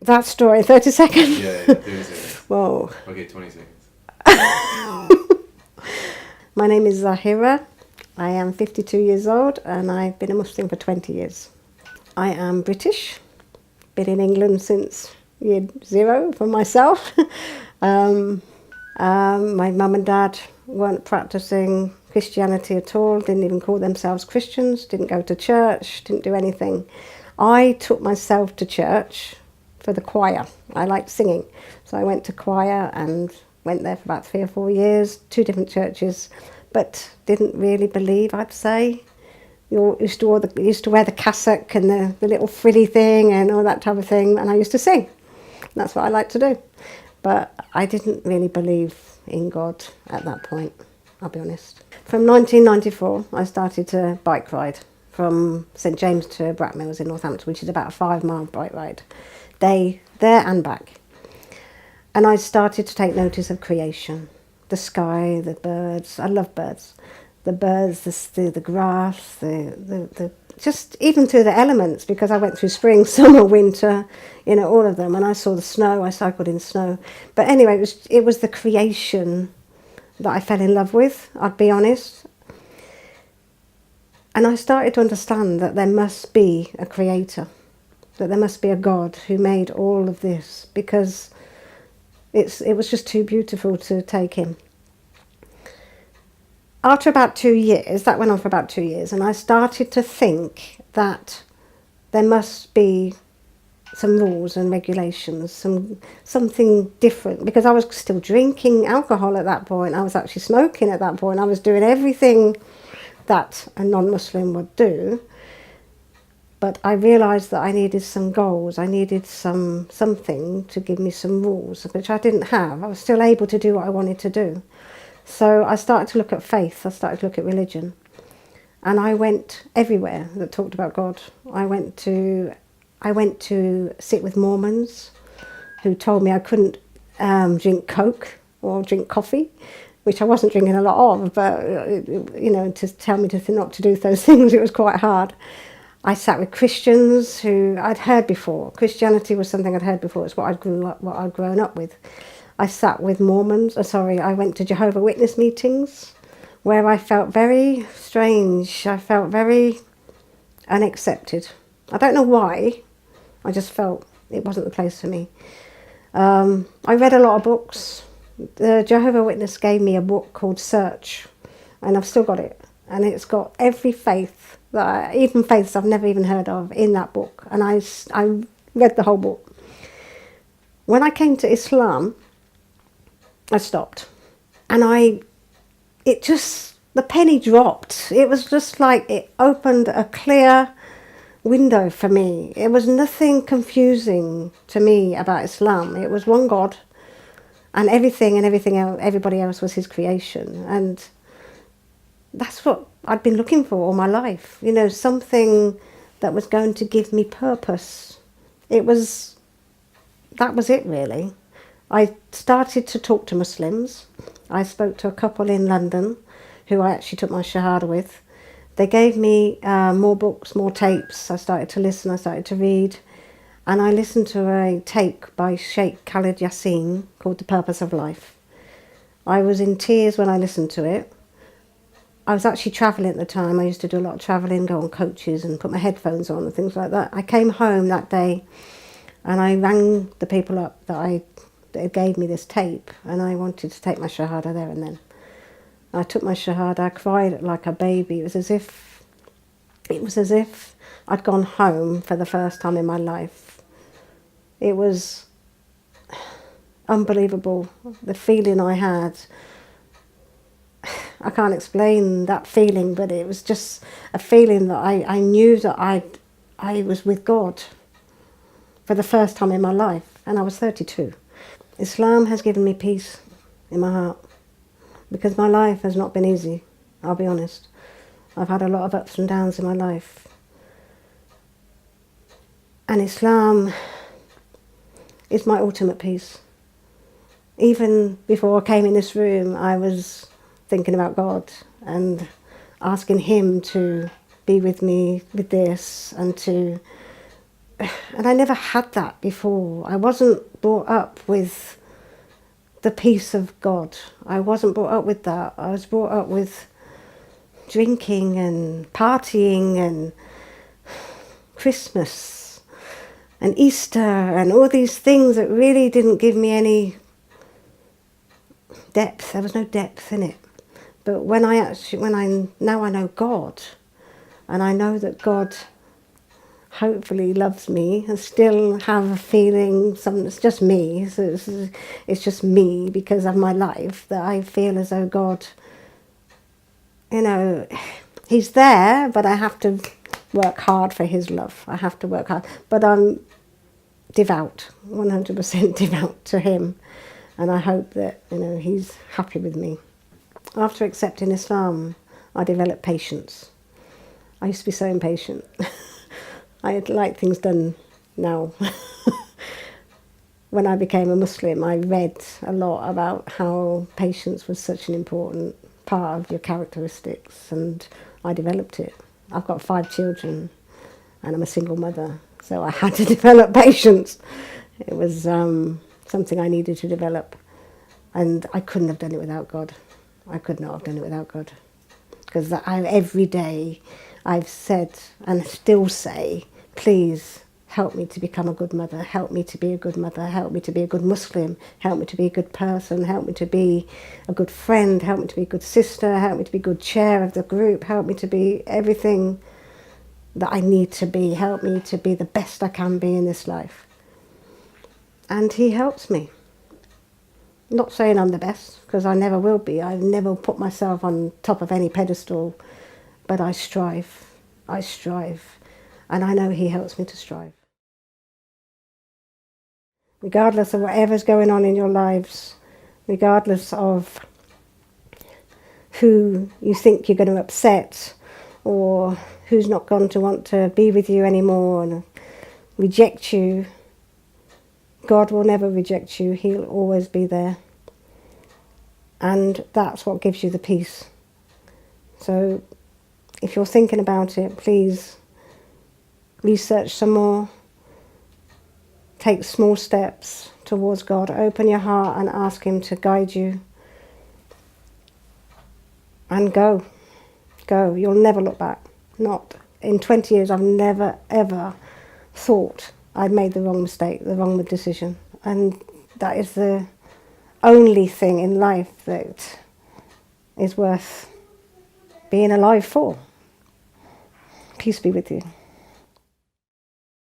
That story, 30 seconds? Yeah, 30 seconds. Whoa. Okay, 20 seconds. My name is Zahira. I am 52 years old and I've been a Muslim for 20 years. I am British, been in England since year zero for myself. My mum and dad weren't practicing Christianity at all, didn't even call themselves Christians, didn't go to church, didn't do anything. I took myself to church for the choir. I liked singing, so I went to choir and went there for about 3 or 4 years, 2 different churches, but didn't really believe, I'd say. You used to wear the cassock and the little frilly thing and all that type of thing, and I used to sing. That's what I like to do. But I didn't really believe in God at that point, I'll be honest. From 1994, I started to bike ride from St James to Brackmills in Northampton, which is about a 5-mile bike ride, day there and back. And I started to take notice of creation, the sky, the birds. I love birds. The birds, the grass, the just even through the elements, because I went through spring, summer, winter, all of them. And I saw the snow, I cycled in snow. But anyway, it was the creation that I fell in love with, I'd be honest. And I started to understand that there must be a creator, that there must be a God who made all of this, because it was just too beautiful to take in. After about 2 years, that went on for about 2 years, and I started to think that there must be some rules and regulations, something different, because I was still drinking alcohol at that point, I was actually smoking at that point, I was doing everything that a non-Muslim would do, but I realised that I needed some goals, I needed something to give me some rules, which I didn't have. I was still able to do what I wanted to do. So I started to look at faith, I started to look at religion. And I went everywhere that talked about God. I went to sit with Mormons who told me I couldn't drink Coke or drink coffee, which I wasn't drinking a lot of, but to tell me not to do those things, it was quite hard. I sat with Christians who I'd heard before. Christianity was something I'd heard before. It's what I'd grown up with. I sat with I went to Jehovah's Witness meetings where I felt very strange. I felt very unaccepted. I don't know why. I just felt it wasn't the place for me. I read a lot of books. The Jehovah's Witness gave me a book called Search, and I've still got it. And it's got every faith, even faiths I've never even heard of, in that book. And I read the whole book. When I came to Islam, I stopped, and the penny dropped. It was just like it opened a clear window for me. It was nothing confusing to me about Islam. It was one God, and everything else, everybody else was his creation, and that's what I'd been looking for all my life. Something that was going to give me purpose. That was it, really. I started to talk to Muslims. I spoke to a couple in London who I actually took my Shahada with. They gave me more books, more tapes. I started to listen, I started to read. And I listened to a tape by Sheikh Khalid Yasin called The Purpose of Life. I was in tears when I listened to it. I was actually travelling at the time. I used to do a lot of travelling, go on coaches and put my headphones on and things like that. I came home that day and I rang the people up that gave me this tape, and I wanted to take my Shahada there and then. I took my Shahada, I cried like a baby. It was as if I'd gone home for the first time in my life. It was unbelievable, the feeling I had. I can't explain that feeling, but it was just a feeling that I knew that I was with God for the first time in my life, and I was 32. Islam has given me peace in my heart, because my life has not been easy, I'll be honest. I've had a lot of ups and downs in my life. And Islam is my ultimate peace. Even before I came in this room, I was thinking about God and asking him to be with me with this, and to and I never had that before. I wasn't brought up with the peace of God. I wasn't brought up with that. I was brought up with drinking and partying and Christmas and Easter and all these things that really didn't give me any depth. There was no depth in it. But now I know God, and I know that God hopefully loves me and still have a feeling, it's just me, so it's just me because of my life, that I feel as though God, he's there, but I have to work hard for his love. I have to work hard. But I'm devout, 100% devout to him. And I hope that, he's happy with me. After accepting Islam, I developed patience. I used to be so impatient. I like things done now. When I became a Muslim, I read a lot about how patience was such an important part of your characteristics, and I developed it. I've got 5 children and I'm a single mother, so I had to develop patience. It was something I needed to develop, and I couldn't have done it without God. I could not have done it without God, because every day I've said and still say, please help me to become a good mother, help me to be a good mother, help me to be a good Muslim, help me to be a good person, help me to be a good friend, help me to be a good sister, help me to be a good chair of the group, help me to be everything that I need to be, help me to be the best I can be in this life. And he helps me. Not saying I'm the best, because I never will be. I never put myself on top of any pedestal, but I strive. I strive. And I know he helps me to strive. Regardless of whatever's going on in your lives, regardless of who you think you're going to upset, or who's not going to want to be with you anymore and reject you, God will never reject you. He'll always be there. And that's what gives you the peace. So if you're thinking about it, please research some more. Take small steps towards God. Open your heart and ask him to guide you. And go. Go. You'll never look back. Not. In 20 years, I've never, ever thought I'd made the wrong mistake, the wrong decision. And that is the only thing in life that is worth being alive for. Peace be with you.